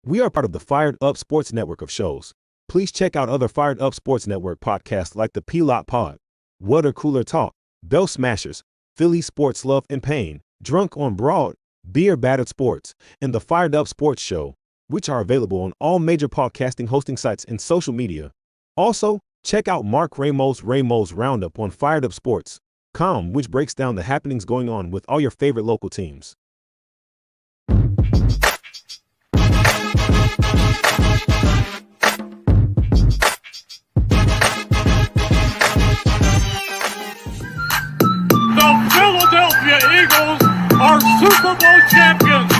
We are part of the Fired Up Sports Network of shows. Please check out other Fired Up Sports Network podcasts like the P-Lot Pod, Water Cooler Talk, Bell Smashers, Philly Sports Love and Pain, Drunk on Broad, Beer Battered Sports, and the Fired Up Sports Show, which are available on all major podcasting hosting sites and social media. Also, check out Mark Ramos' Roundup on firedupsports.com, which breaks down the happenings going on with all your favorite local teams. The Philadelphia Eagles are Super Bowl champions.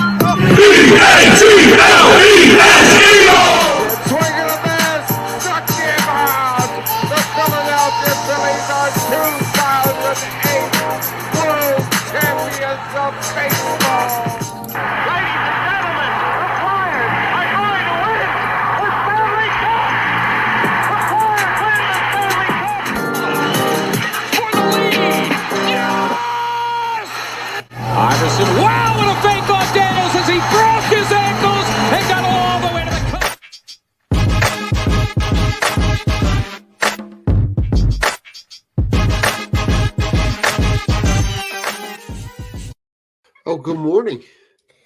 Eagles! Swinging a miss, struck him out. The Philadelphia Phillies are 2008 World Champions of Baseball. Ladies and gentlemen, the Flyers are going to win the Stanley Cup. The Flyers win the Stanley Cup for the lead. Yes! Iverson, wow, what a fake off Daniels as he broke his ankles and got all the way to the cup. Oh, good morning.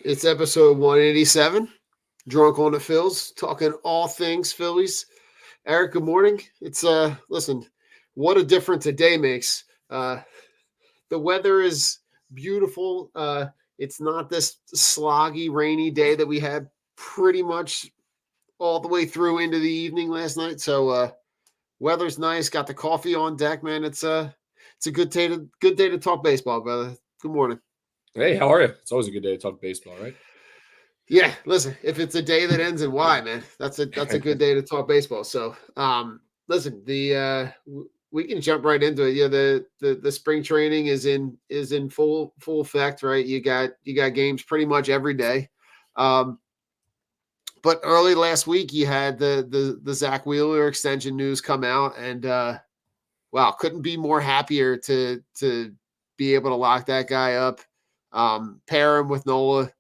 It's episode 187, Drunk on the Phils, talking all things Phillies. Eric, good morning. It's listen, what a difference a day makes. The weather is beautiful. It's not this sloggy, rainy day that we had pretty much all the way through into the evening last night. So weather's nice. Got the coffee on deck, man. It's a good day to talk baseball, brother. Good morning. Hey, how are you? It's always a good day to talk baseball, right? Yeah, listen, if it's a day that ends in Y, man, that's a good day to talk baseball. So, listen, we can jump right into it. Yeah, the spring training is in full effect, right? You got games pretty much every day. But early last week, you had the Zack Wheeler extension news come out, and wow, couldn't be more happier to be able to lock that guy up. Pair him with Nola,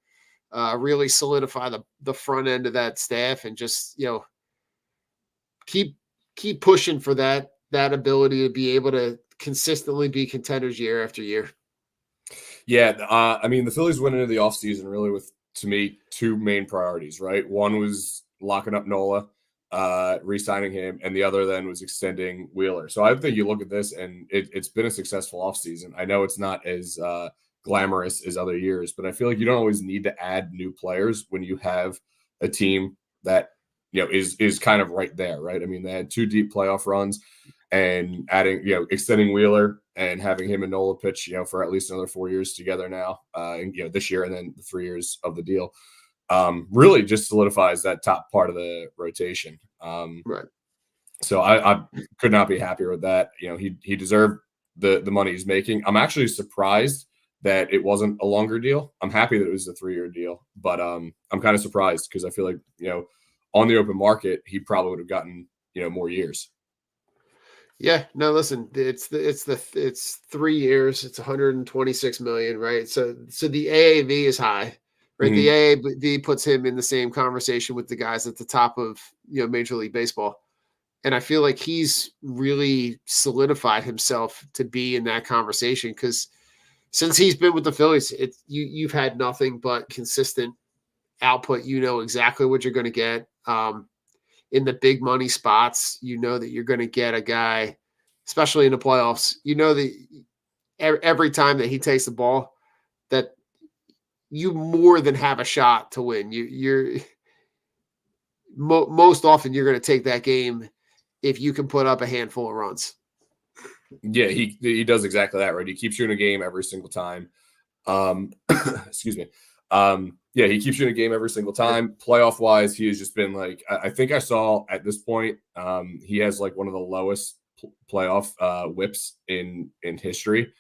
really solidify the front end of that staff, and just keep pushing for that ability to be able to consistently be contenders year after year. Yeah, I mean, the Phillies went into the offseason really with, to me, two main priorities, right? One was locking up Nola, re-signing him, and the other then was extending Wheeler. So I think you look at this, and it's been a successful offseason. I know it's not as glamorous as other years, but I feel like you don't always need to add new players when you have a team that is kind of right there, right? I mean, they had two deep playoff runs, and adding extending Wheeler and having him and Nola pitch for at least another 4 years together now, and this year and then the 3 years of the deal, really just solidifies that top part of the rotation. Right. So I could not be happier with that. He deserved the money he's making. I'm actually surprised that it wasn't a longer deal. I'm happy that it was a 3-year deal, but I'm kind of surprised because I feel like, on the open market, he probably would have gotten, more years. Yeah, no, listen, it's 3 years. It's 126 million, right? So the AAV is high, right? Mm-hmm. The AAV puts him in the same conversation with the guys at the top of, Major League Baseball. And I feel like he's really solidified himself to be in that conversation, because since he's been with the Phillies, you've had nothing but consistent output. You know exactly what you're going to get. In the big money spots, that you're going to get a guy, especially in the playoffs. That every time that he takes the ball, that you more than have a shot to win. You're most often you're going to take that game if you can put up a handful of runs. Yeah, he does exactly that, right? He keeps you in a game every single time. Excuse me. Yeah, he keeps you in a game every single time. Playoff wise, he has just been like, I think I saw at this point, he has like one of the lowest playoff whips in history.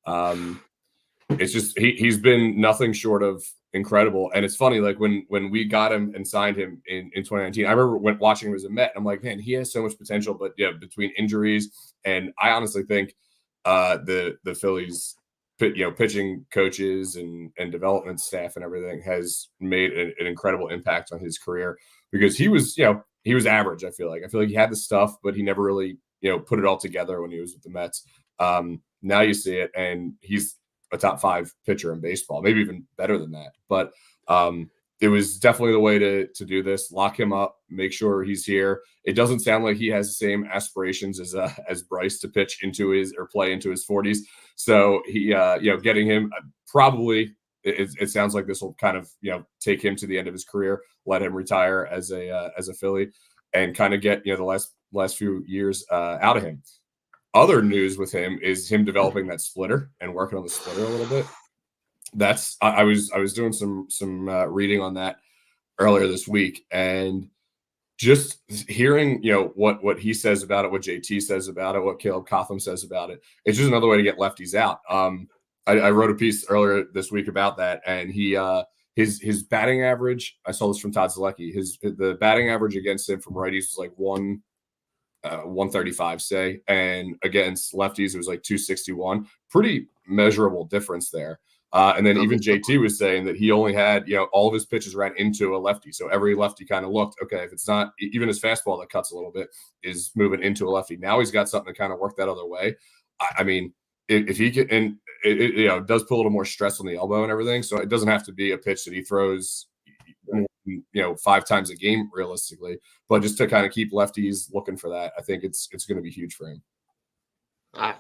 It's just he's been nothing short of incredible. And it's funny, like when we got him and signed him in 2019, I remember watching him as a Met. I'm like, man, he has so much potential. But yeah, between injuries, and I honestly think the Phillies pitching coaches and development staff and everything has made an incredible impact on his career, because he was average. I feel like he had the stuff, but he never really, put it all together when he was with the Mets. Now you see it, and he's a top 5 pitcher in baseball, maybe even better than that. But it was definitely the way to do this. Lock him up, make sure he's here. It doesn't sound like he has the same aspirations as Bryce to pitch or play into his 40s. So he, getting him probably, it sounds like this will kind of, take him to the end of his career, let him retire as a Philly, and kind of get, the last few years out of him. Other news with him is him developing that splitter and working on the splitter a little bit. I was doing some reading on that earlier this week, and just hearing what he says about it, what JT says about it, what Caleb Cotham says about it. It's just another way to get lefties out. I wrote a piece earlier this week about that, and he his batting average. I saw this from Todd Zalecki. The batting average against him from righties was like 135, say, and against lefties it was like 261. Pretty measurable difference there. And then even JT was saying that he only had, all of his pitches ran into a lefty. So every lefty kind of looked, okay, if it's not even his fastball that cuts a little bit is moving into a lefty. Now he's got something to kind of work that other way. I mean, if he can, and it does put a little more stress on the elbow and everything. So it doesn't have to be a pitch that he throws, 5 times a game realistically, but just to kind of keep lefties looking for that. I think it's going to be huge for him.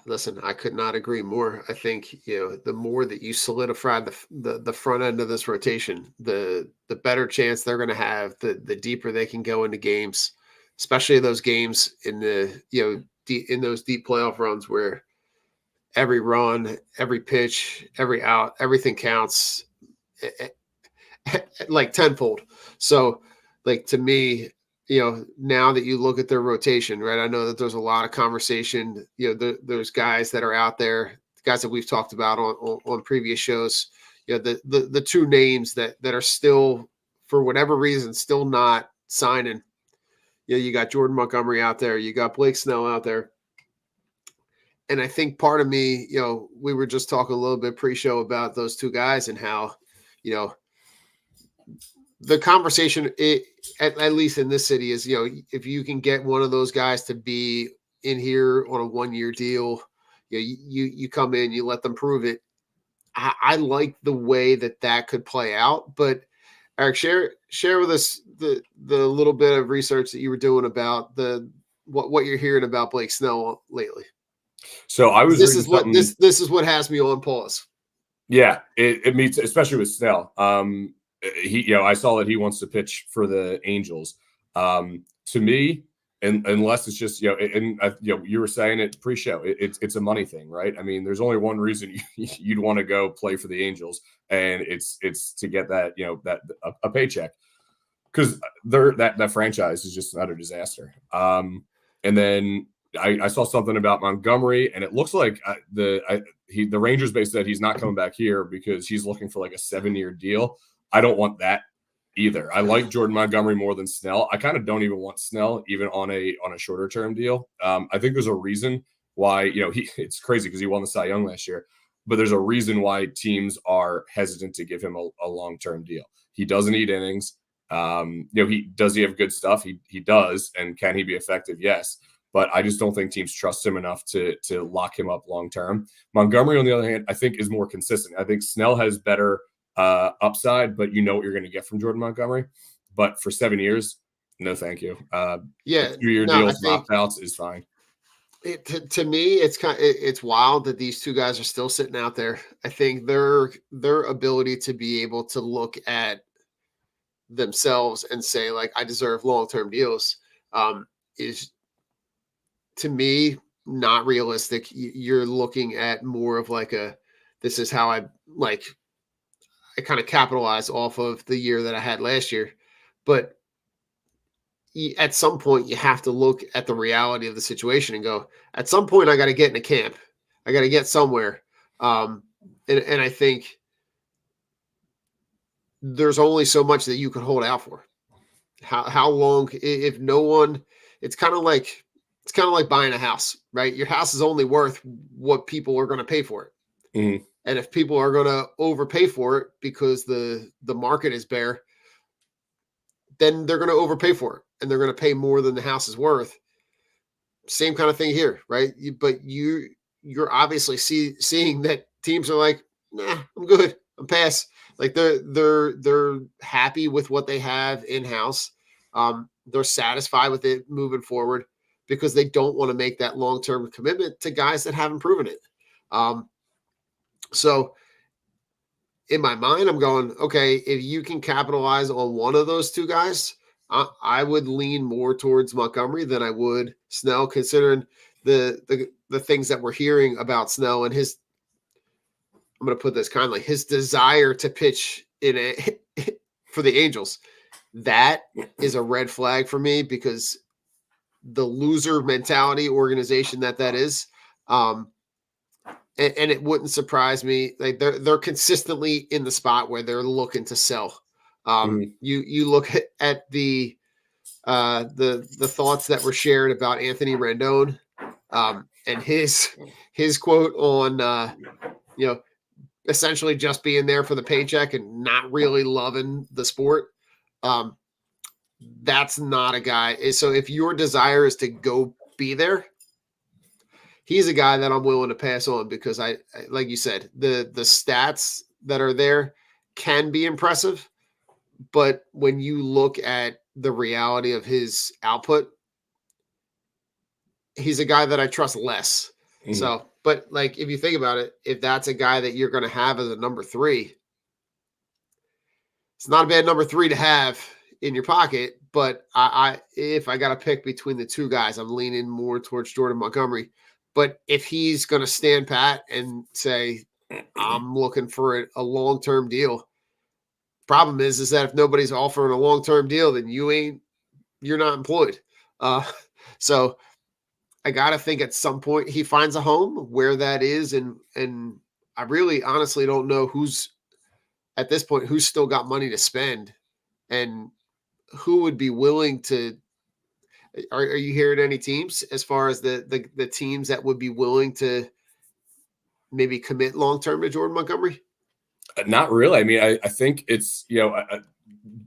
Listen, I could not agree more. I think, the more that you solidify the front end of this rotation, the better chance they're going to have, the deeper they can go into games, especially those games in in those deep playoff runs where every run, every pitch, every out, everything counts like tenfold. So, like, to me, now that you look at their rotation, right? I know that there's a lot of conversation. There's guys that are out there, guys that we've talked about on previous shows. The 2 names that are still, for whatever reason, still not signing. You got Jordan Montgomery out there, you got Blake Snell out there, and I think part of me, we were just talking a little bit pre-show about those 2 guys and how, the conversation, at least in this city, is, if you can get one of those guys to be in here on a 1-year deal, you come in, you let them prove it. I like the way that could play out. But Eric, share with us the little bit of research that you were doing about what you're hearing about Blake Snell lately. So I was. This is what has me on pause. Yeah, it meets, especially with Snell. I saw that he wants to pitch for the Angels. To me, and unless it's just, you were saying it pre-show, it's a money thing, right? I mean, there's only one reason you'd want to go play for the Angels, and it's to get that, a paycheck, because that franchise is just an utter disaster. And then I saw something about Montgomery, and it looks like the Rangers base said he's not coming back here because he's looking for like a 7-year deal. I don't want that either. I like Jordan Montgomery more than Snell. I kind of don't even want Snell even on a shorter term deal. I think there's a reason why, it's crazy because he won the Cy Young last year, but there's a reason why teams are hesitant to give him a long-term deal. He doesn't eat innings. Does he have good stuff? He does. And can he be effective? Yes. But I just don't think teams trust him enough to lock him up long-term. Montgomery, on the other hand, I think is more consistent. I think Snell has better upside, but what you're going to get from Jordan Montgomery. But for 7 years, no, thank you. 2-year deals, opt-outs is fine. To me, it's wild that these 2 guys are still sitting out there. I think their ability to be able to look at themselves and say, like, I deserve long-term deals, is, to me, not realistic. You're looking at more of like this is how I kind of capitalize off of the year that I had last year. But at some point, you have to look at the reality of the situation and go, at some point, I got to get in a camp. I got to get somewhere. And I think there's only so much that you can hold out for. How long, if no one, it's kind of like buying a house, right? Your house is only worth what people are going to pay for it. Mm-hmm. And if people are going to overpay for it because the market is bare, then they're going to overpay for it, and they're going to pay more than the house is worth. Same kind of thing here, right? But you're obviously seeing that teams are like, nah, I'm good, I'm pass. Like they're happy with what they have in house. They're satisfied with it moving forward because they don't want to make that long-term commitment to guys that haven't proven it. So in my mind, I'm going, okay, if you can capitalize on one of those two guys, I would lean more towards Montgomery than I would Snell, considering the things that we're hearing about Snell and his, I'm going to put this kindly, his desire to pitch for the Angels. That is a red flag for me because the loser mentality organization that is, and it wouldn't surprise me. Like they're consistently in the spot where they're looking to sell. You look at the thoughts that were shared about Anthony Rendon, and his quote on essentially just being there for the paycheck and not really loving the sport. That's not a guy. So if your desire is to go be there, he's a guy that I'm willing to pass on because I like you said, the stats that are there can be impressive, but when you look at the reality of his output, he's a guy that I trust less. Mm-hmm. So, but like, if you think about it, if that's a guy that you're going to have as a number 3, it's not a bad number 3 to have in your pocket, but if I got to pick between the two guys, I'm leaning more towards Jordan Montgomery. But if he's going to stand pat and say, I'm looking for a long-term deal, problem is that if nobody's offering a long-term deal, then you're not employed. So I got to think at some point he finds a home where that is. And I really honestly don't know who's still got money to spend and who would be willing to. Are you hearing any teams as far as the teams that would be willing to maybe commit long-term to Jordan Montgomery? Not really. I mean, I think it's,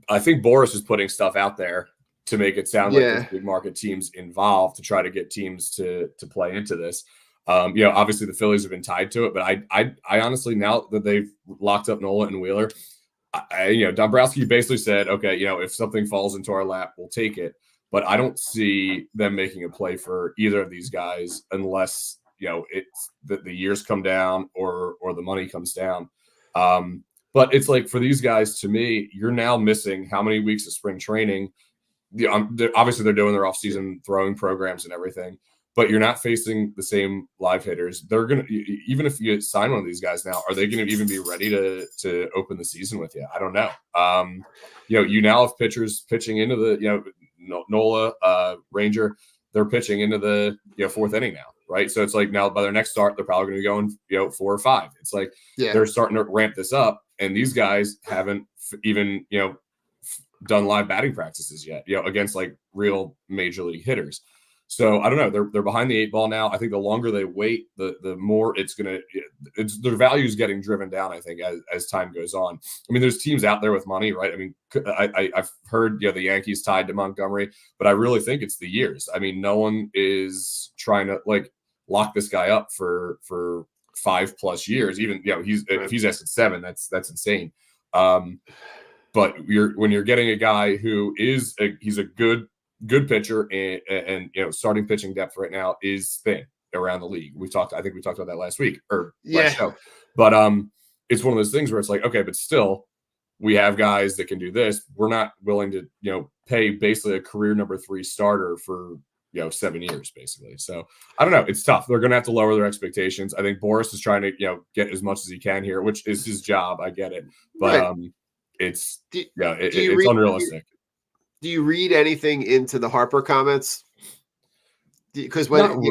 I think Boris is putting stuff out there to make it sound like there's big market teams involved to try to get teams to play into this. Obviously the Phillies have been tied to it, but I honestly, now that they've locked up Nola and Wheeler, Dombrowski basically said, okay, if something falls into our lap, we'll take it. But I don't see them making a play for either of these guys unless, it's that the years come down or the money comes down. But it's like for these guys, to me, you're now missing how many weeks of spring training. Obviously, they're doing their offseason throwing programs and everything, but you're not facing the same live hitters. They're going to, even if you sign one of these guys now, are they going to even be ready to open the season with you? I don't know. You now have pitchers pitching into the, Nola, Ranger, they're pitching into the 4th inning now, right? So it's like now by their next start, they're probably going to be going 4 or 5. It's like they're starting to ramp this up, and these guys haven't even done live batting practices yet, against like real major league hitters. So I don't know. They're behind the 8 ball now. I think the longer they wait, the more their value is getting driven down, I think, as time goes on. I mean, there's teams out there with money, right? I mean, I've heard, the Yankees tied to Montgomery, but I really think it's the years. I mean, no one is trying to like lock this guy up for 5+ years. Even, if he's at 7, that's insane. But when you're getting a guy who he's a good pitcher and starting pitching depth right now is thin around the league. I think we talked about that last week or last show. But it's one of those things where it's like, okay, but still we have guys that can do this. We're not willing to, pay basically a career number 3 starter for, 7 years basically. So I don't know. It's tough. They're going to have to lower their expectations. I think Boris is trying to, get as much as he can here, which is his job. I get it. But it's unrealistic. Do you read anything into the Harper comments? Because when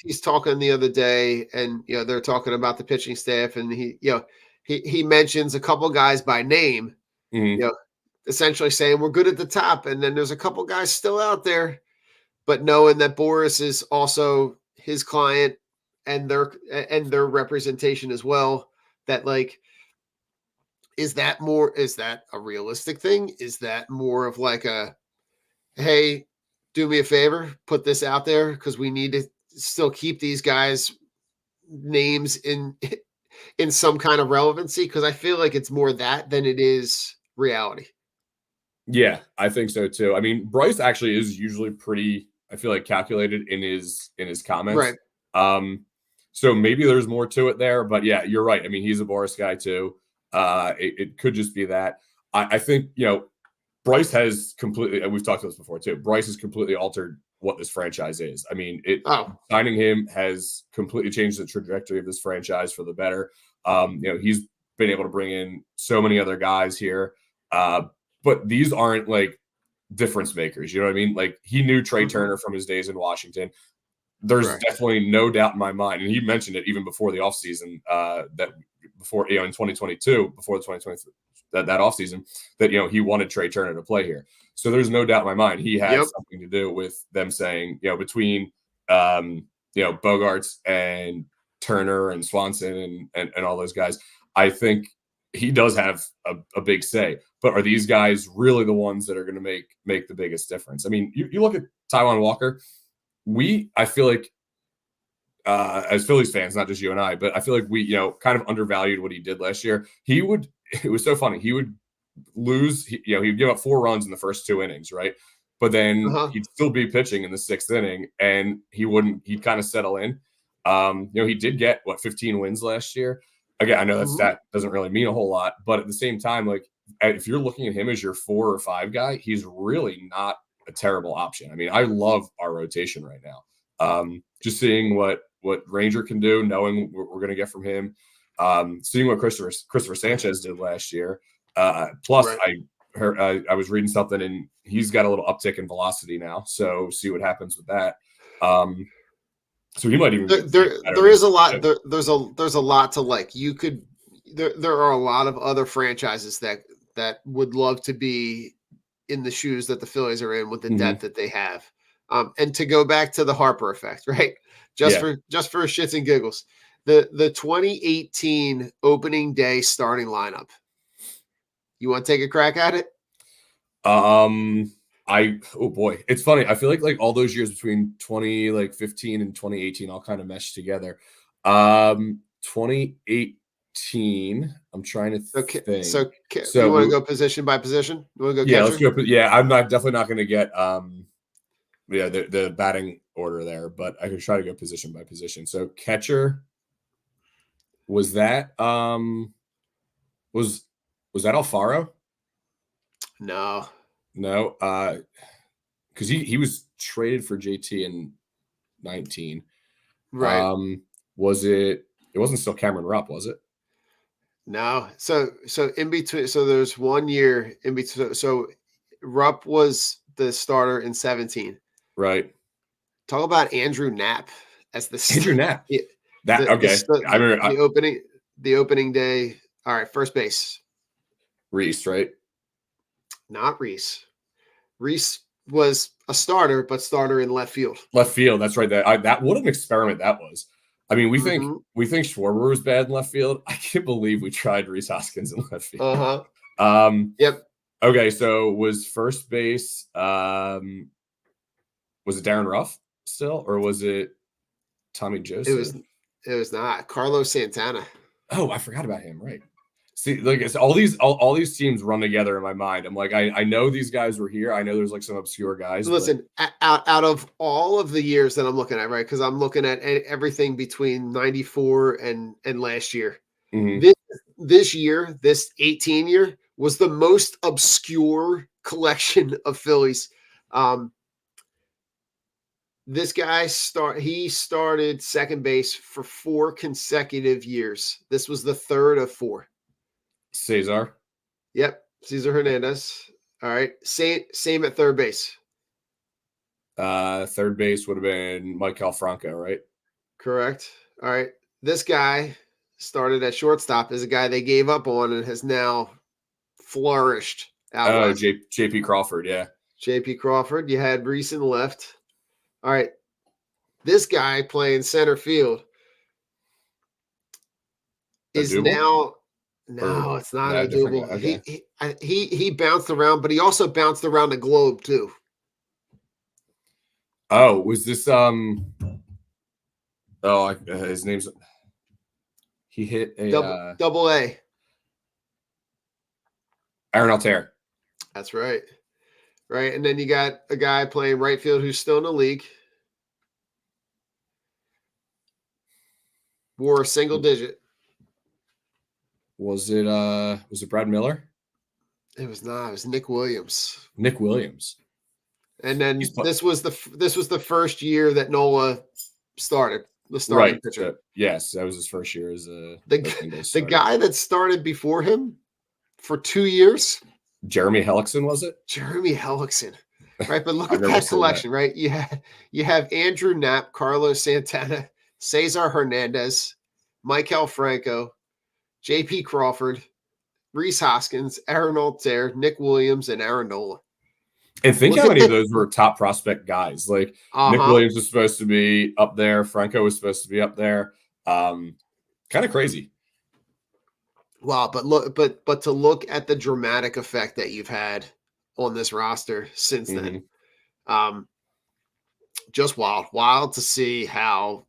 he's talking the other day, and they're talking about the pitching staff, and he mentions a couple guys by name, essentially saying we're good at the top, and then there's a couple guys still out there, but knowing that Boris is also his client and their representation as well, That like, is that a realistic thing? Is that more of like a, hey, do me a favor, put this out there because we need to still keep these guys' names in some kind of relevancy? Because I feel like it's more that than it is reality. Yeah, I think so too. I mean, Bryce actually is usually pretty, I feel like, calculated in his comments. Right. So maybe there's more to it there, but yeah, you're right. I mean, he's a Boris guy too. It could just be that. I think, Bryce has completely, and we've talked about this before too, Bryce has completely altered what this franchise is. I mean, signing him has completely changed the trajectory of this franchise for the better. He's been able to bring in so many other guys here. But these aren't like difference makers. You know what I mean? Like, he knew Trey Turner from his days in Washington. There's definitely no doubt in my mind. And he mentioned it even before the offseason, that before, in 2022, before the 2023, that offseason, that, he wanted Trey Turner to play here. So there's no doubt in my mind he had something to do with them saying, between, Bogarts and Turner and Swanson and all those guys, I think he does have a big say. But are these guys really the ones that are going to make the biggest difference? I mean, you look at Taijuan Walker. I feel like, as Phillies fans, not just you and I, but I feel like we, kind of undervalued what he did last year. It was so funny. He would lose, he'd give up 4 runs in the first 2 innings, right? But then he'd still be pitching in the 6th inning, and he'd kind of settle in. He did get 15 wins last year. Again, I know that stat doesn't really mean a whole lot, but at the same time, like, if you're looking at him as your 4 or 5 guy, he's really not a terrible option. I mean, I love our rotation right now. Just seeing what Ranger can do, knowing what we're going to get from him, seeing what Christopher Sanchez did last year. Plus, I was reading something, and he's got a little uptick in velocity now. So see what happens with that. So he might even. There is a lot. There's a lot to like. There are a lot of other franchises that would love to be in the shoes that the Phillies are in with the depth that they have. And to go back to the Harper effect, right? Just for shits and giggles, the 2018 opening day starting lineup. You want to take a crack at it? Oh boy, it's funny. I feel like all those years between 2015 and 2018 all kind of meshed together. 2018, I'm trying to think. So you want to go position by position? You want to go? Yeah, catcher? let's go. Yeah, I'm definitely not going to get the batting order there, but I could try to go position by position. So catcher, was that was that Alfaro? No, because he was traded for JT in 19. Right. Was it? It wasn't still Cameron Rupp, was it? No. So in between. So there's 1 year in between. So Rupp was the starter in 17. Right. Talk about Andrew Knapp as the Andrew Knapp. Yeah, I remember the opening day. All right, first base. Reese, right? Not Reese. Reese was a starter, but starter in left field. Left field. That's right. That what an experiment that was. I mean, we think Schwarber was bad in left field. I can't believe we tried Reese Hoskins in left field. Yep. Okay, so was first base? Was it Darren Ruff still, or was it Tommy Joseph? It was not Carlos Santana. Oh, I forgot about him. Right. See, like it's all these teams run together in my mind. I'm like, I know these guys were here. I know there's like some obscure guys. Listen, out of all of the years that I'm looking at, right? Because I'm looking at everything between 94 and last year. Mm-hmm. This year, this 18 year was the most obscure collection of Phillies. This guy started second base for 4 consecutive years. This was the third of 4. Cesar. Yep. Cesar Hernandez. All right. Same at third base. Third base would have been Mike Franco, right? Correct. All right. This guy started at shortstop, is a guy they gave up on and has now flourished out. Oh, JP Crawford. Yeah. JP Crawford. You had Reese in left. All right. This guy playing center field. is Odubel? now. No, Or it's not no, different Odubel. guy. Okay. He bounced around, but he also bounced around the globe too. Oh, was this his name's he hit a Double A. Aaron Altair. That's right. Right. And then you got a guy playing right field who's still in the league. Wore a single digit. Was it Brad Miller? It was not. It was Nick Williams. Nick Williams. And then this was the first year that Nola started. The starting pitcher. Yes, that was his first year as a the guy that started before him for 2 years. Jeremy Hellickson, was it? Jeremy Hellickson. Right, but look at that collection, right? You have Andrew Knapp, Carlos Santana, Cesar Hernandez, Michael Franco, J.P. Crawford, Reese Hoskins, Aaron Altair, Nick Williams, and Aaron Nola. And think how many of those were top prospect guys. Like Nick Williams was supposed to be up there. Franco was supposed to be up there. Kind of crazy. Wow, but to look at the dramatic effect that you've had on this roster since then, just wild to see how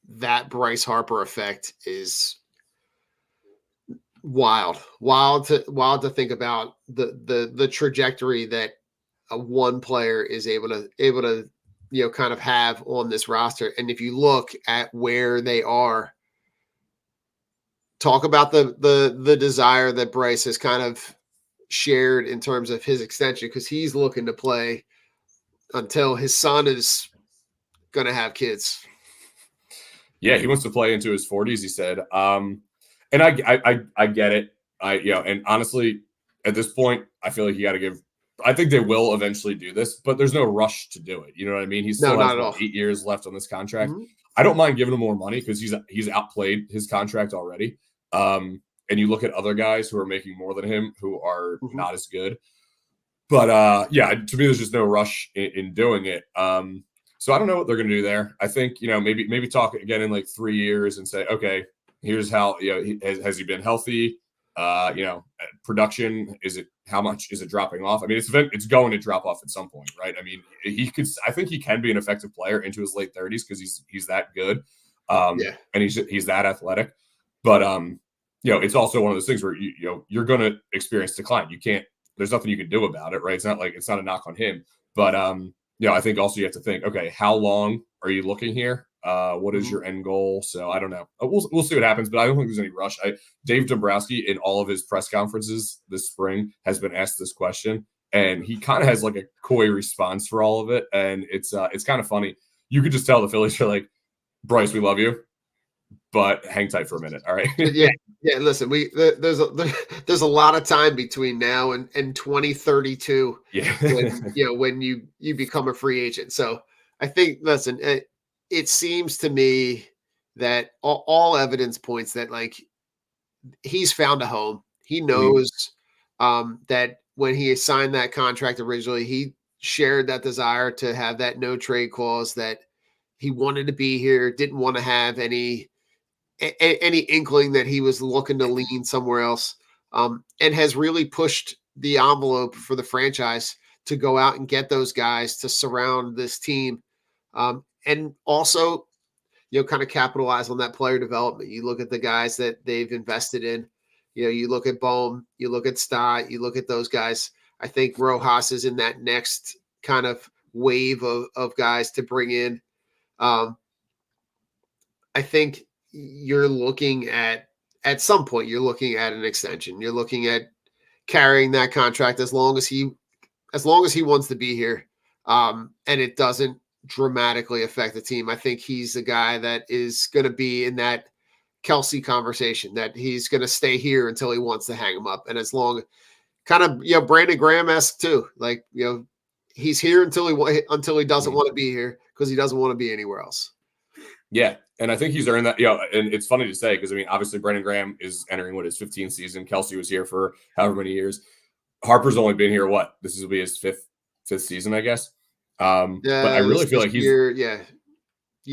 that Bryce Harper effect is wild to think about the trajectory that a one player is able to kind of have on this roster. And if you look at where they are, talk about the desire that Bryce has kind of shared in terms of his extension, because he's looking to play until his son is going to have kids. Yeah, he wants to play into his 40s, he said. And I get it. And honestly, at this point, I feel like you got to give. I think they will eventually do this, but there's no rush to do it. You know what I mean? He still has 8 years left on this contract. Mm-hmm. I don't mind giving him more money because he's outplayed his contract already. And you look at other guys who are making more than him who are not as good. But to me, there's just no rush in doing it. So I don't know what they're going to do there. I think, maybe talk again in like 3 years and say, okay, here's how, has he been healthy? Production, how much is it dropping off? I mean, it's going to drop off at some point, right? I mean, I think he can be an effective player into his late 30s because he's that good. And he's that athletic. But, it's also one of those things where, you're going to experience decline. There's nothing you can do about it, right? It's not a knock on him. But, I think also you have to think, okay, how long are you looking here? What is your end goal? So I don't know. We'll see what happens, but I don't think there's any rush. Dave Dombrowski in all of his press conferences this spring has been asked this question, and he kind of has like a coy response for all of it. And it's kind of funny. You could just tell the Phillies are like, Bryce, we love you, but hang tight for a minute. All right. Yeah. Listen, there's a lot of time between now and 2032. Yeah. when you become a free agent. So I think, listen, it seems to me that all evidence points that like he's found a home. He knows that when he signed that contract originally, he shared that desire to have that no trade clause, that he wanted to be here, didn't want to have any inkling that he was looking to lean somewhere else, and has really pushed the envelope for the franchise to go out and get those guys to surround this team. And also, kind of capitalize on that player development. You look at the guys that they've invested in. You look at Bohm, you look at Stott, you look at those guys. I think Rojas is in that next kind of wave of guys to bring in. I think you're looking at some point, you're looking at an extension. You're looking at carrying that contract as long as he wants to be here. And it doesn't dramatically affect the team. I think he's the guy that is going to be in that Kelsey conversation, that he's going to stay here until he wants to hang him up. And as long, kind of, Brandon Graham-esque too, like, he's here until he doesn't want to be here because he doesn't want to be anywhere else. Yeah. And I think he's earned that, and it's funny to say, because I mean, obviously Brandon Graham is entering his 15th season. Kelsey was here for however many years. Harper's only been here. This will be his fifth season, I guess. But I really feel like he's year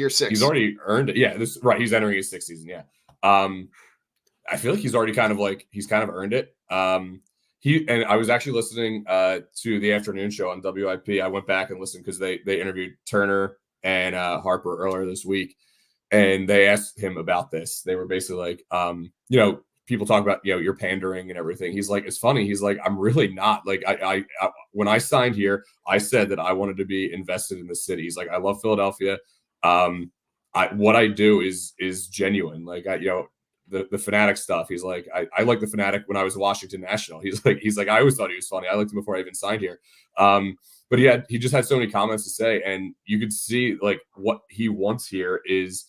6. He's already earned it. Yeah, he's entering his 6th season. Yeah. I feel like he's already kind of earned it. And I was actually listening to the afternoon show on WIP. I went back and listened because they interviewed Turner and Harper earlier this week, and they asked him about this. They were basically like, people talk about, you're pandering and everything. He's like, it's funny. He's like, I'm really not. Like, I when I signed here, I said that I wanted to be invested in the city. He's like, I love Philadelphia. What I do is genuine. Like, the Fanatic stuff. He's like, I like the Fanatic when I was Washington National. He's like, I always thought he was funny. I liked him before I even signed here. But he just had so many comments to say, and you could see like what he wants here is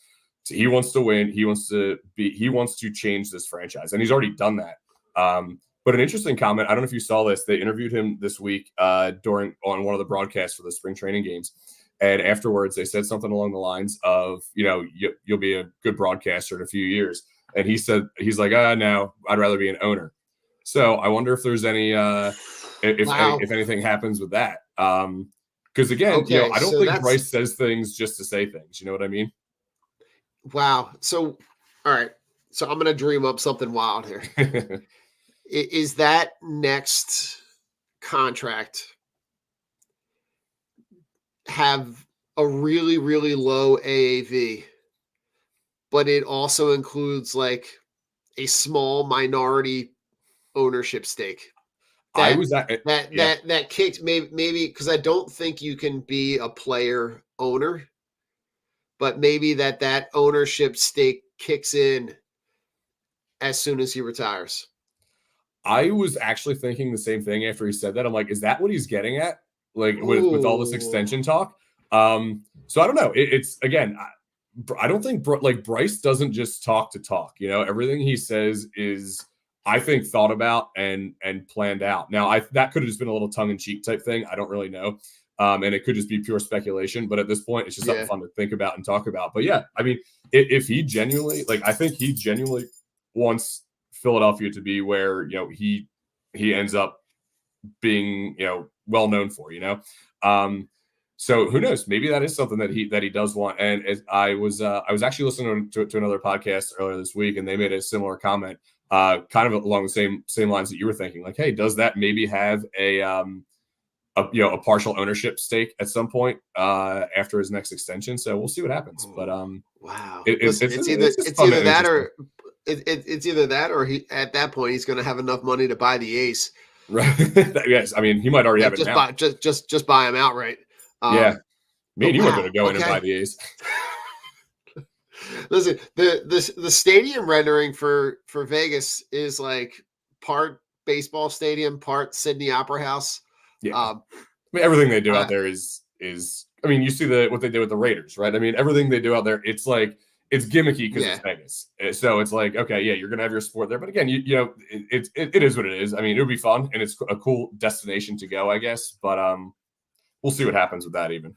he wants to win. He wants to change this franchise, and he's already done that. But an interesting comment. I don't know if you saw this. They interviewed him this week on one of the broadcasts for the spring training games. And afterwards, they said something along the lines of, you'll be a good broadcaster in a few years. And he's like, no, I'd rather be an owner. So I wonder if there's any, if anything happens with that. Because again, I don't think Bryce says things just to say things. You know what I mean? Wow. So, all right. So I'm going to dream up something wild here. Is that next contract have a really, really low AAV, but it also includes like a small minority ownership stake? That kicked maybe because I don't think you can be a player owner, but maybe that ownership stake kicks in as soon as he retires. I was actually thinking the same thing after he said that. I'm like, is that what he's getting at? Like with all this extension talk? So I don't know. It's again, I don't think like Bryce doesn't just talk to talk. Everything he says is, I think, thought about and planned out. Now, that could have just been a little tongue-in-cheek type thing. I don't really know. And it could just be pure speculation. But at this point, it's just something fun to think about and talk about. But yeah, I mean, if he genuinely, like, I think he genuinely wants Philadelphia to be where, he ends up being, well known for, So who knows? Maybe that is something that he does want. And I was actually listening to another podcast earlier this week, and they made a similar comment, kind of along the same lines that you were thinking. Like, hey, does that maybe have a partial ownership stake at some point after his next extension? So we'll see what happens. But wow, it's either that or he at that point he's going to have enough money to buy the Ace. Right. Yes, I mean he might already have it now. Just buy him outright. Yeah, me and you were going to go in and buy the A's. Listen, the stadium rendering for Vegas is like part baseball stadium, part Sydney Opera House. Yeah, I mean everything they do out there is. I mean, you see what they did with the Raiders, right? I mean, everything they do out there, it's like it's gimmicky because it's Vegas. So it's like, okay, yeah, you're gonna have your sport there, but again, it is what it is. I mean, it would be fun and it's a cool destination to go, I guess. But we'll see what happens with that even.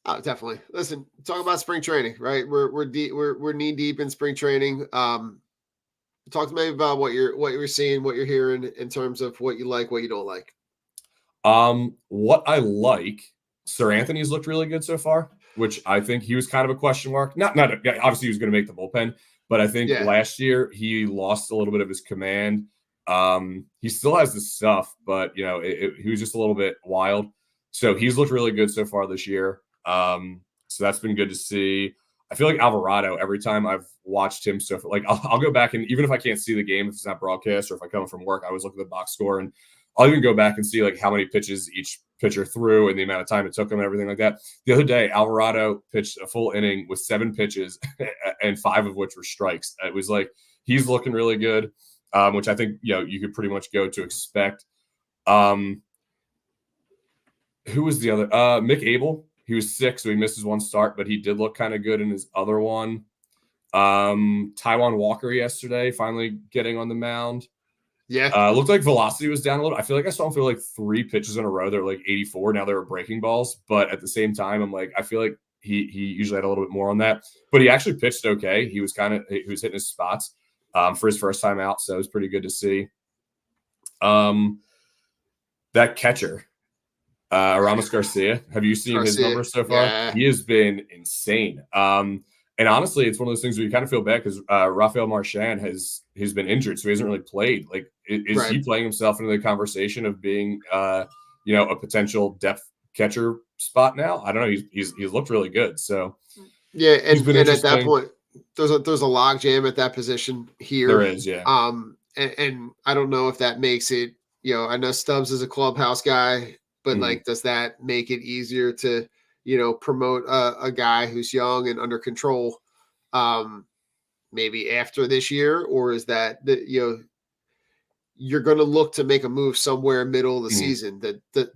Oh, definitely. Listen, talk about spring training, right? We're knee deep in spring training. Talk to me about what you're seeing, what you're hearing in terms of what you like, what you don't like. What I like, Sir Anthony's looked really good so far, which I think he was kind of a question mark. Not obviously he was going to make the bullpen, but I think last year he lost a little bit of his command. He still has the stuff, but he was just a little bit wild. So he's looked really good so far this year. So that's been good to see. I feel like Alvarado, every time I've watched him, so like I'll go back and even if I can't see the game, if it's not broadcast or if I come from work, I always look at the box score and I'll even go back and see like how many pitches each pitcher threw and the amount of time it took him and everything like that. The other day, Alvarado pitched a full inning with 7 pitches and 5 of which were strikes. It was like he's looking really good, which I think you could pretty much go to expect. Who was the other? Mick Abel. He was sick, so he missed his one start, but he did look kind of good in his other one. Taijuan Walker yesterday, finally getting on the mound. Yeah. Looked like velocity was down a little. I feel like I saw him throw like 3 pitches in a row. They're like 84. Now they were breaking balls. But at the same time, I'm like, I feel like he usually had a little bit more on that. But he actually pitched okay. He was hitting his spots for his first time out. So it was pretty good to see. That catcher. Ramos Garcia. Have you seen his numbers so far? Yeah. He has been insane. And honestly, it's one of those things where you kind of feel bad because Rafael Marchand he's been injured, so he hasn't really played. Like, is he playing himself into the conversation of being, a potential depth catcher spot now? I don't know. He's looked really good. So yeah, and at that interesting. point, there's a log jam at that position here. There is, yeah. And I don't know if that makes it. I know Stubbs is a clubhouse guy, but like, does that make it easier to promote a guy who's young and under control, maybe after this year, or is that you're going to look to make a move somewhere middle of the season?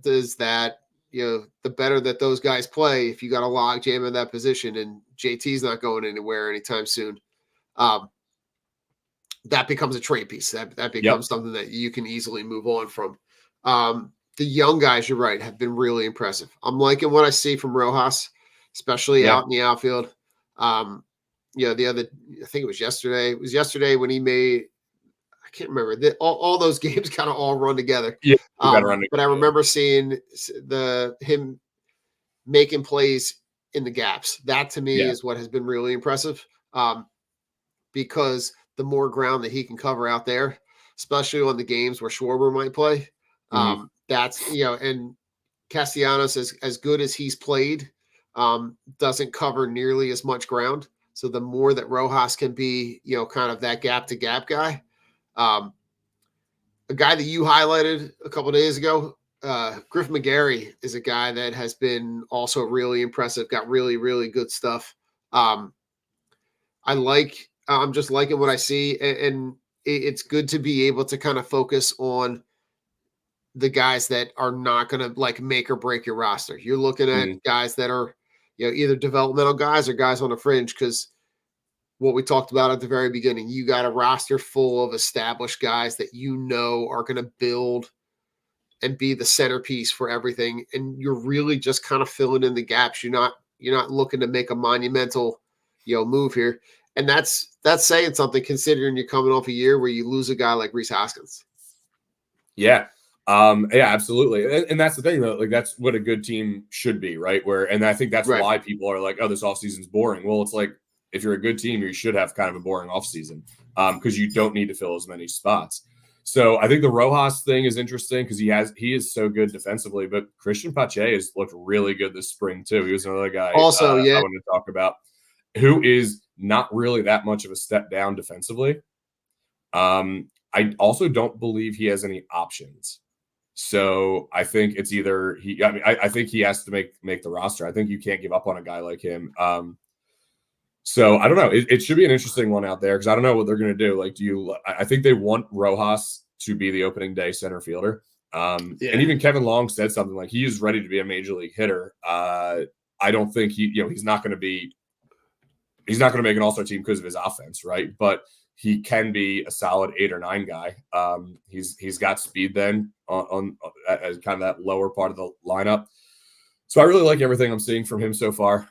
Does that the better that those guys play, if you got a log jam in that position and JT's not going anywhere anytime soon, that becomes a trade piece. That becomes something that you can easily move on from. The young guys, you're right, have been really impressive. I'm liking what I see from Rojas, especially out in the outfield. I think it was yesterday. It was yesterday when he made, I can't remember. All those games kind of all run together. Yeah, but I remember seeing him making plays in the gaps. That to me is what has been really impressive, because the more ground that he can cover out there, especially on the games where Schwarber might play, that's and Castellanos, as good as he's played, doesn't cover nearly as much ground. So the more that Rojas can be, kind of that gap to gap guy. A guy that you highlighted a couple of days ago, Griff McGarry, is a guy that has been also really impressive, got really, really good stuff. I'm just liking what I see, and it's good to be able to kind of focus on the guys that are not going to like make or break your roster. You're looking at guys that are, either developmental guys or guys on the fringe, because what we talked about at the very beginning, you got a roster full of established guys that are going to build and be the centerpiece for everything, and you're really just kind of filling in the gaps. You're not looking to make a monumental, move here, and that's saying something, considering you're coming off a year where you lose a guy like Rhys Hoskins. Yeah. Absolutely. And that's the thing, though. Like, that's what a good team should be, right? And I think that's why people are like, oh, this offseason's boring. Well, it's like, if you're a good team, you should have kind of a boring offseason, because you don't need to fill as many spots. So I think the Rojas thing is interesting because he is so good defensively, but Christian Pache has looked really good this spring too. He was another guy also, I wanted to talk about, who is not really that much of a step down defensively. I also don't believe he has any options. So I think it's either I think he has to make the roster. I think you can't give up on a guy like him. So I don't know. It should be an interesting one out there because I don't know what they're going to do. Like, I think they want Rojas to be the opening day center fielder. And even Kevin Long said something like he is ready to be a major league hitter. I don't think he's not going to make an all-star team because of his offense, right? But he can be a solid 8 or 9 guy. He's got speed then on as kind of that lower part of the lineup. So I really like everything I'm seeing from him so far.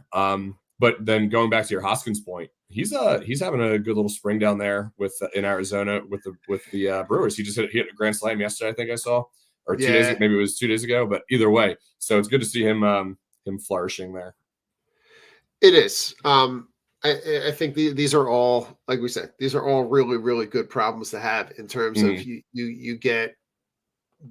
But then going back to your Hoskins point, he's having a good little spring down there in Arizona with the Brewers. He just hit a grand slam yesterday, I think I saw, or 2 days, maybe it was 2 days ago. But either way, so it's good to see him flourishing there. It is. I think these are all, like we said, these are all really, really good problems to have in terms of you get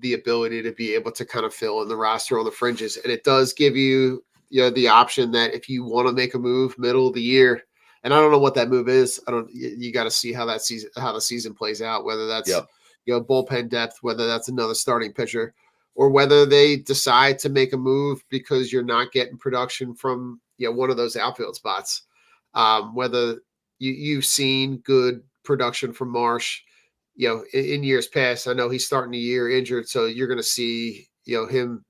the ability to be able to kind of fill in the roster on the fringes, and it does give you the option that if you want to make a move middle of the year, and I don't know what that move is. You got to see how the season plays out, whether that's bullpen depth, whether that's another starting pitcher, or whether they decide to make a move because you're not getting production from one of those outfield spots. Whether you've seen good production from Marsh, in years past. I know he's starting the year injured, so you're going to see him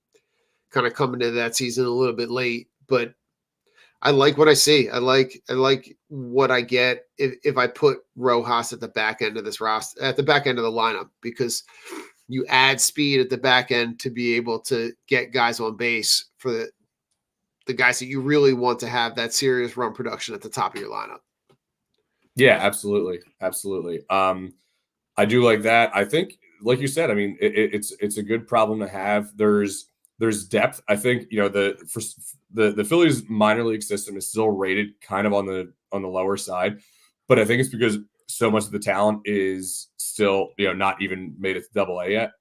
kind of coming into that season a little bit late. But I like what I see. I like what I get if I put Rojas at the back end of this roster, at the back end of the lineup, because you add speed at the back end to be able to get guys on base for the guys that you really want to have that serious run production at the top of your lineup. Yeah, absolutely. Absolutely. I do like that. I think, like you said, I mean, it's a good problem to have. There's there's depth. I think, the Phillies minor league system is still rated kind of on the lower side, but I think it's because so much of the talent is still, not even made it to Double-A yet.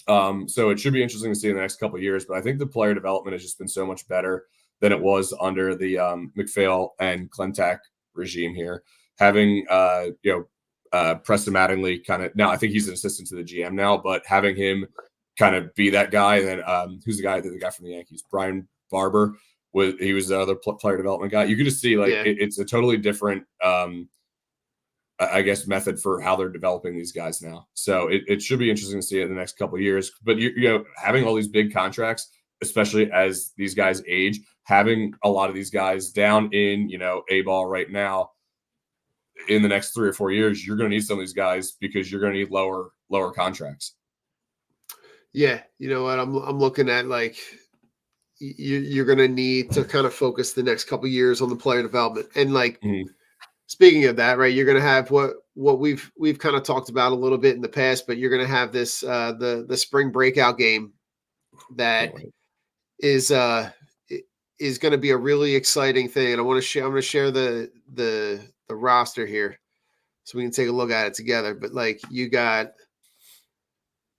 So it should be interesting to see in the next couple of years, but I think the player development has just been so much better than it was under the McPhail and Klentak regime here. Having Preston Mattingly kind of, now I think he's an assistant to the GM now, but having him kind of be that guy, and then who's the guy from the Yankees, Brian Barber, he was the other player development guy. You could just see it's a totally different I guess method for how they're developing these guys now. So it should be interesting to see it in the next couple of years. But having all these big contracts, especially as these guys age, having a lot of these guys down in A ball right now, in the next 3 or 4 years, you're going to need some of these guys because you're going to need lower contracts. Yeah, you know what? I'm looking at you're going to need to kind of focus the next couple of years on the player development. And speaking of that, right, you're going to have what we've kind of talked about a little bit in the past, but you're going to have this the spring breakout game that is going to be a really exciting thing. And I'm going to share the roster here so we can take a look at it together. But you got,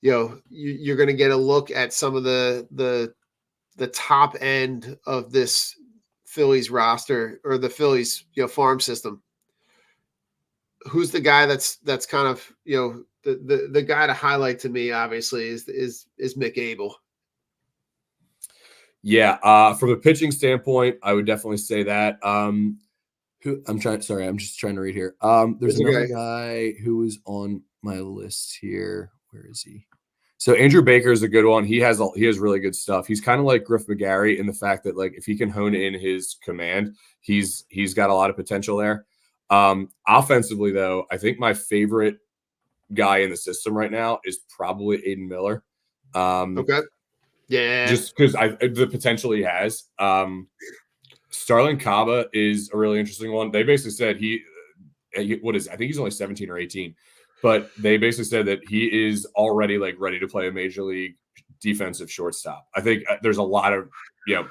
you're going to get a look at some of the top end of this Phillies roster, or the Phillies, farm system. Who's the guy that's kind of, the guy to highlight to me, obviously, is Mick Abel. Yeah. From a pitching standpoint, I would definitely say that. I'm just trying to read here. There's another guy who was on my list here. Where is he? So Andrew Baker is a good one. He has really good stuff. He's kind of like Griff McGarry in the fact that if he can hone in his command, he's got a lot of potential there. Offensively though, I think my favorite guy in the system right now is probably Aiden Miller. Okay. Yeah. Just because the potential he has. Starlin Caba is a really interesting one. They basically said I think he's only 17 or 18, but they basically said that he is already ready to play a major league defensive shortstop. I think there's a lot of,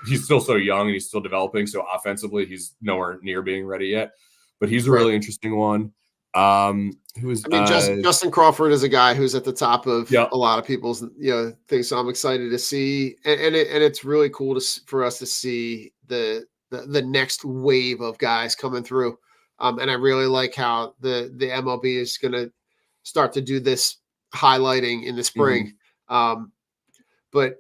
he's still so young and he's still developing. So offensively, he's nowhere near being ready yet, but he's a really interesting one. Justin Crawford is a guy who's at the top of a lot of people's things. So I'm excited to see, and it's really cool for us to see the next wave of guys coming through. And I really like how the MLB is going to start to do this highlighting in the spring. But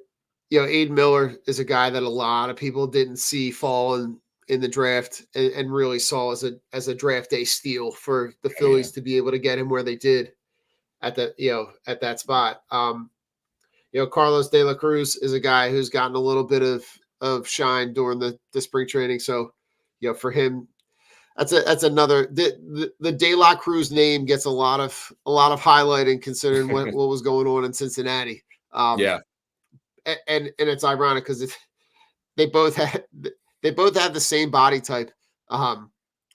Aiden Miller is a guy that a lot of people didn't see fall in the draft and really saw as a draft day steal for the Phillies to be able to get him where they did at that spot. Carlos De La Cruz is a guy who's gotten a little bit of shine during the spring training. So, for him, that's another, the De La Cruz name gets a lot of highlighting considering what was going on in Cincinnati. And it's ironic because they both have the same body type.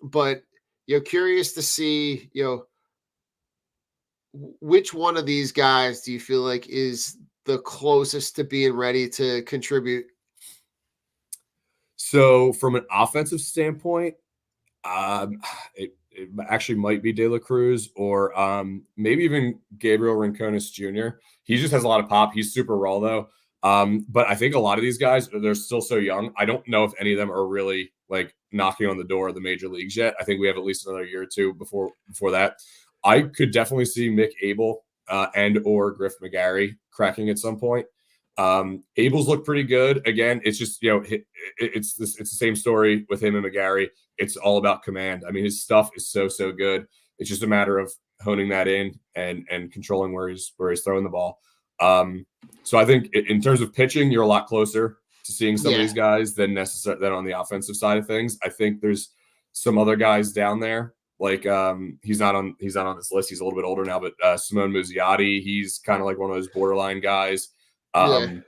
But curious to see, which one of these guys do you feel like is the closest to being ready to contribute? So from an offensive standpoint, it actually might be De La Cruz or maybe even Gabriel Rincones Jr. He just has a lot of pop. He's super raw though. But I think a lot of these guys, they're still so young. I don't know if any of them are really knocking on the door of the major leagues yet. I think we have at least another year or two before that. I could definitely see Mick Abel and or Griff McGarry cracking at some point. Abel's look pretty good. Again, it's just, it's the same story with him and McGarry. It's all about command. I mean, his stuff is so good. It's just a matter of honing that in and controlling where he's throwing the ball. So I think in terms of pitching, you're a lot closer to seeing some of these guys than on the offensive side of things. I think there's some other guys down there. He's not on this list. He's a little bit older now, but Simone Muzziotti, he's kind of like one of those borderline guys. But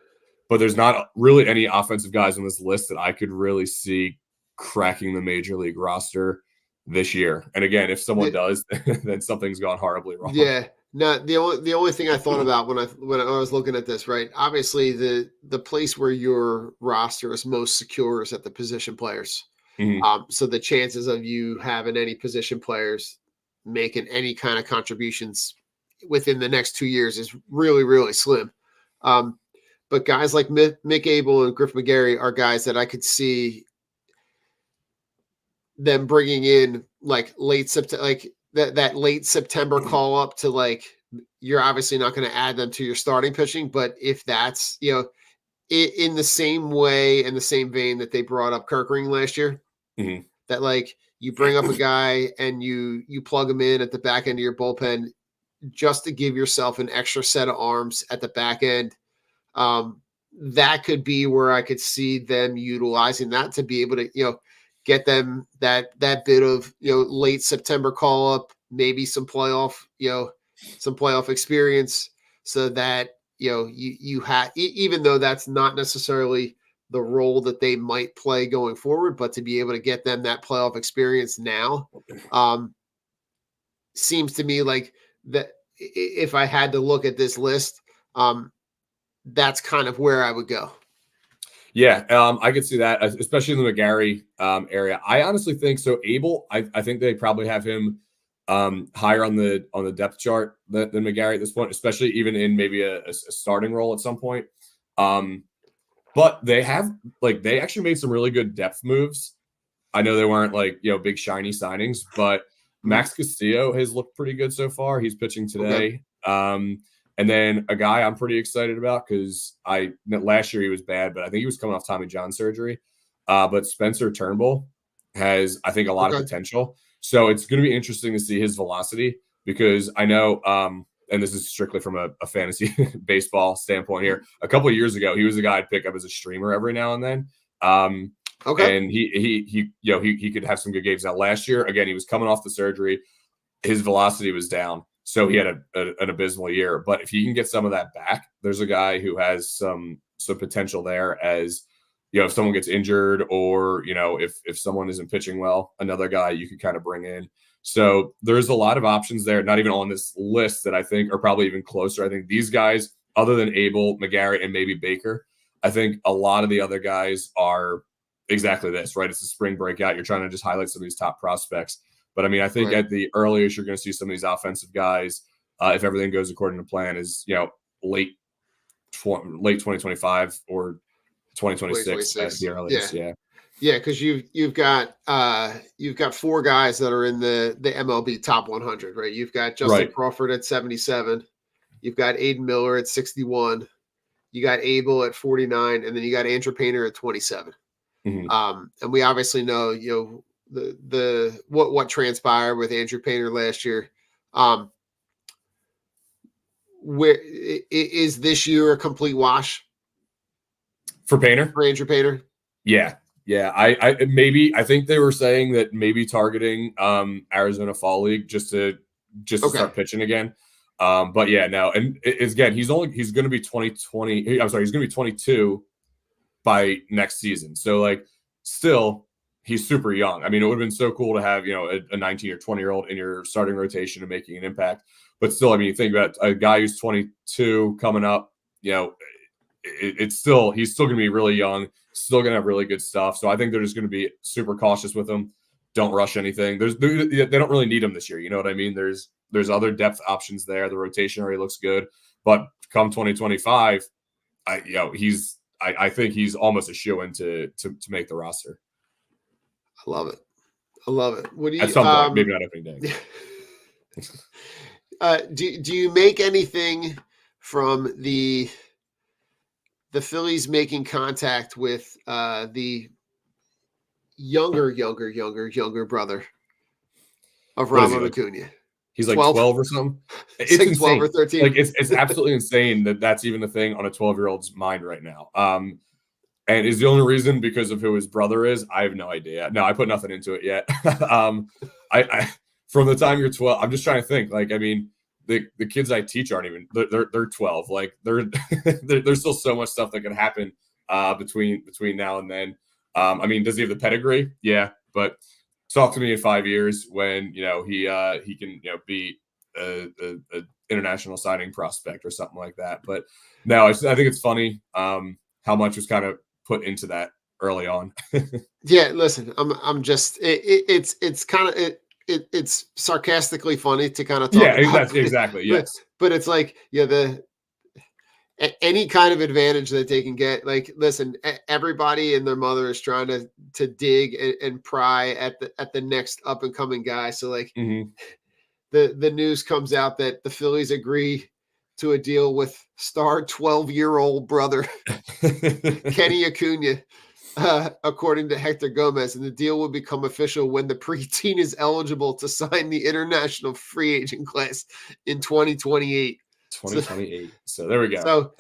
there's not really any offensive guys on this list that I could really see cracking the major league roster this year. And again, if someone does, then something's gone horribly wrong. Yeah. No, the only thing I thought about when I was looking at this, right? Obviously, the place where your roster is most secure is at the position players. So the chances of you having any position players making any kind of contributions within the next 2 years is really, really slim. But guys like Mick Abel and Griff McGarry are guys that I could see them bringing in like late September, like that late September call up to like, you're obviously not going to add them to your starting pitching, but if that's, in the same way, in the same vein that they brought up Kirkering last year, that like you bring up a guy and you plug him in at the back end of your bullpen just to give yourself an extra set of arms at the back end. That could be where I could see them utilizing that to be able to, get them that bit of, late September call up, maybe some playoff experience, so that, you have, even though that's not necessarily the role that they might play going forward, but to be able to get them that playoff experience now, seems to me like that if I had to look at this list, that's kind of where I would go. Yeah, I could see that, especially in the McGarry area. I honestly think so. Abel, I think they probably have him higher on the depth chart than McGarry at this point, especially even in maybe a starting role at some point. But they actually made some really good depth moves. I know they weren't like, big shiny signings, but Max Castillo has looked pretty good so far. He's pitching today. Okay. And then a guy I'm pretty excited about, because last year he was bad, but I think he was coming off Tommy John surgery. But Spencer Turnbull has, I think, a lot of potential. So it's going to be interesting to see his velocity, because I know, and this is strictly from a fantasy baseball standpoint here, a couple of years ago, he was a guy I'd pick up as a streamer every now and then. Okay. And he could have some good games. Now last year, again, he was coming off the surgery. His velocity was down. So he had an abysmal year. But if he can get some of that back, there's a guy who has some potential there, as, if someone gets injured, or, if someone isn't pitching well, another guy you could kind of bring in. So there's a lot of options there, not even on this list, that I think are probably even closer. I think these guys, other than Abel, McGarry, and maybe Baker, I think a lot of the other guys are exactly this, right? It's a spring breakout. You're trying to just highlight some of these top prospects. But I mean, I think at the earliest you're going to see some of these offensive guys, if everything goes according to plan, is late 2025 or 2026 at the earliest. Yeah, because you've got 4 guys that are in the MLB top 100, right? You've got Justin Crawford at 77, you've got Aiden Miller at 61, you got Abel at 49, and then you got Andrew Painter at 27. And we obviously know the what transpired with Andrew Painter last year. Where is this year a complete wash for Painter? For Andrew Painter? Yeah. I think they were saying that maybe targeting Arizona Fall League just to start pitching again. But yeah, no. And again, he's going to be 2020. I'm sorry, he's going to be 22 by next season. So like, still, he's super young. I mean, it would have been so cool to have, a 19 or 20-year-old in your starting rotation and making an impact. But still, I mean, you think about a guy who's 22 coming up, he's still going to be really young, still going to have really good stuff. So I think they're just going to be super cautious with him. Don't rush anything. They don't really need him this year. You know what I mean? There's other depth options there. The rotation already looks good. But come 2025, I think he's almost a shoo-in to make the roster. I love it. What do you, at some point, maybe not opening day. Do you make anything from the Phillies making contact with the younger brother of Ronald Acuna? He's like 12 or something. It's like 12 or 13. Like it's absolutely insane that that's even a thing on a 12-year-old's mind right now. And is the only reason because of who his brother is? I have no idea. No, I put nothing into it yet. I from the time you're 12, I'm just trying to think. Like, I mean, the kids I teach aren't even they're 12. Like there's still so much stuff that can happen between now and then. I mean, does he have the pedigree? Yeah, but talk to me in 5 years when he can be a international signing prospect or something like that. But no, I think it's funny how much was kind of put into that early on. Yeah, listen, I'm just it's kind of it's sarcastically funny to kind of talk Yeah, about, that's exactly. Yes. but it's like, yeah, any kind of advantage that they can get. Like, listen, everybody and their mother is trying to dig and pry at the next up and coming guy. So like, Mhm. the news comes out that the Phillies agree to a deal with star 12-year-old brother Kenny Acuna, according to Hector Gomez, and the deal will become official when the preteen is eligible to sign the international free agent class in 2028. 2028. So there we go.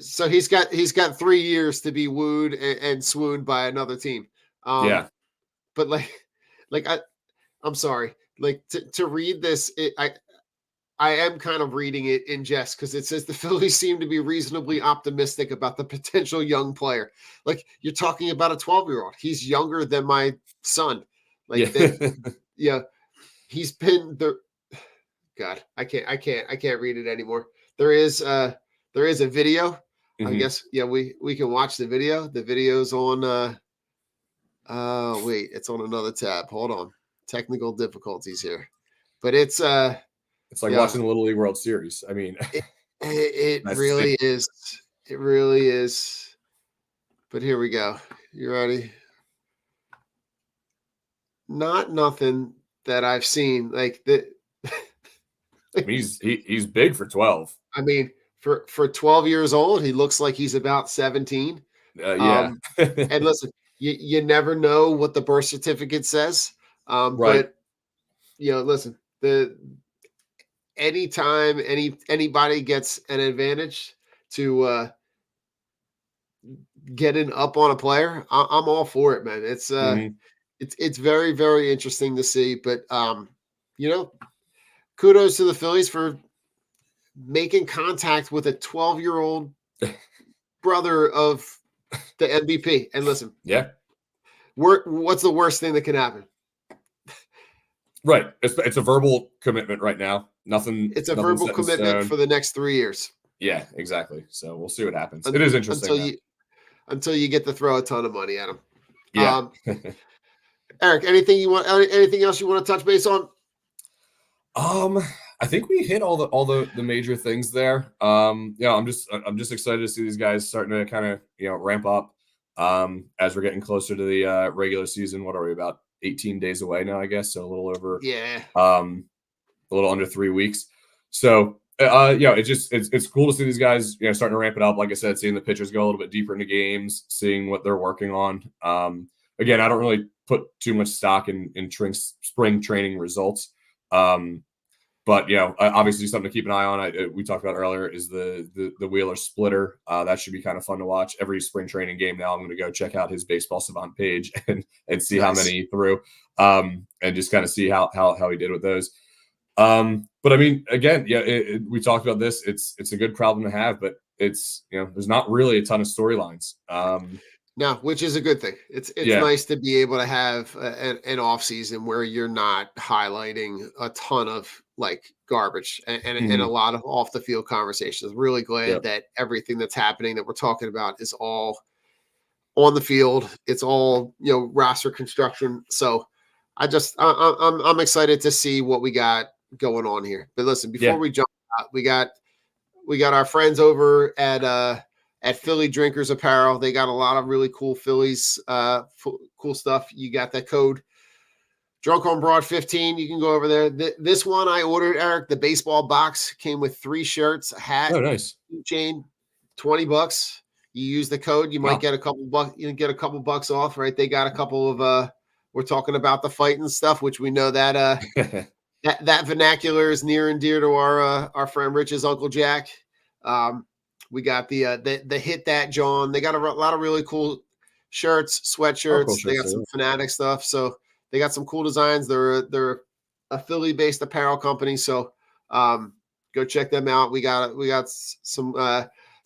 So he's got 3 years to be wooed and swooned by another team. Yeah. But I'm sorry, like to read this, I am kind of reading it in jest because it says the Phillies seem to be reasonably optimistic about the potential young player. Like, you're talking about a 12-year-old. He's younger than my son. Like, Yeah. he's been the God. I can't read it anymore. There is a video. I Mhm. guess, yeah, we can watch the video. The video's on wait, it's on another tab. Hold on. Technical difficulties here. But it's It's like yeah. watching the Little League World Series. I mean, It Nice to really is. It really is. But here we go. You ready? Not nothing that I've seen like that. I mean, he's big for 12. I mean, for 12 years old, he looks like he's about 17. Yeah. And listen, you never know what the birth certificate says. Right. But listen, anytime anybody gets an advantage to getting up on a player, I'm all for it, man. It's Mhm. it's very, very interesting to see. But kudos to the Phillies for making contact with a 12-year-old brother of the MVP. And listen, Yeah. what's the worst thing that can happen? Right. It's a verbal commitment right now. Nothing. It's a nothing verbal set in commitment stone. for the next 3 years. Yeah, exactly. So we'll see what happens. It is interesting. Until you get to throw a ton of money at him. Yeah. Eric, anything else you want to touch base on? I think we hit all the major things there. I'm just excited to see these guys starting to kind of ramp up as we're getting closer to the regular season. What are we, about 18 days away now, I guess? So a little over a little under 3 weeks. So it's cool to see these guys starting to ramp it up. Like I said, seeing the pitchers go a little bit deeper into games, seeing what they're working on. Again, I don't really put too much stock in spring training results. But obviously something to keep an eye on. We talked about earlier is the Wheeler splitter. That should be kind of fun to watch. Every spring training game now, I'm going to go check out his Baseball Savant page and see how many he threw, and just kind of see how he did with those. But I mean, again, we talked about this. It's a good problem to have, but it's there's not really a ton of storylines. No, which is a good thing. It's nice to be able to have an off season where you're not highlighting a ton of like garbage and a lot of off the field conversations. Really glad that everything that's happening that we're talking about is all on the field. It's all roster construction. So I'm excited to see what we got going on here. But listen, before we jump out, we got our friends over at Philly Drinkers Apparel. They got a lot of really cool Phillies, cool stuff. You got that code Drunk on Broad 15. You can go over there. This one I ordered, Eric, the baseball box came with 3 shirts, a hat, nice, chain, $20. You use the code, you might get a couple bucks. You get a couple bucks off, right? They got a couple of we're talking about the fight and stuff, which we know that that vernacular is near and dear to our friend Rich's Uncle Jack. We got the Hit That John. They got a lot of really cool shirts, sweatshirts. They got some Fanatic stuff. So they got some cool designs. They're a Philly-based apparel company. So go check them out. We got some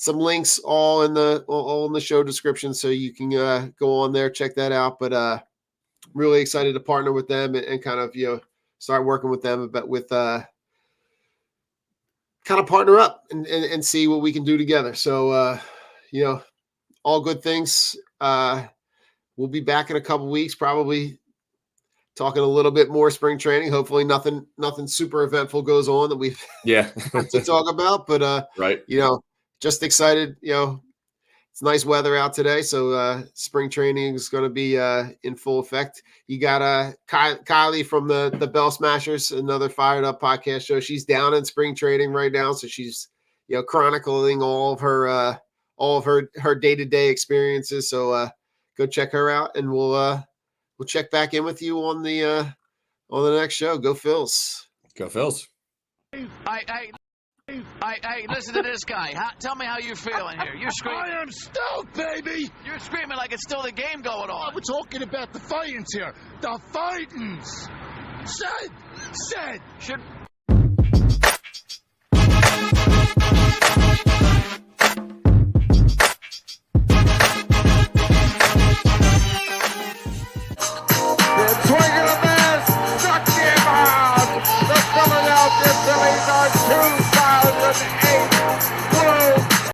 links all in the show description, so you can go on there, check that out. But really excited to partner with them and kind of start working with them with kind of partner up and see what we can do together. So, all good things. We'll be back in a couple weeks, probably talking a little bit more spring training. Hopefully nothing super eventful goes on that we have to talk about, but right. Just excited, it's nice weather out today. So spring training is going to be in full effect. You got Kylie from the Bell Smashers, another Fired Up podcast show. She's down in spring training right now. So she's, chronicling all of her day-to-day experiences. So go check her out, and we'll check back in with you on the next show. Go Phils. Go Phils. Hey, listen to this guy. Tell me how you're feeling here. You're screaming. I am stoked, baby. You're screaming like it's still the game going on. We're talking about the fightings here. The fightings. Said.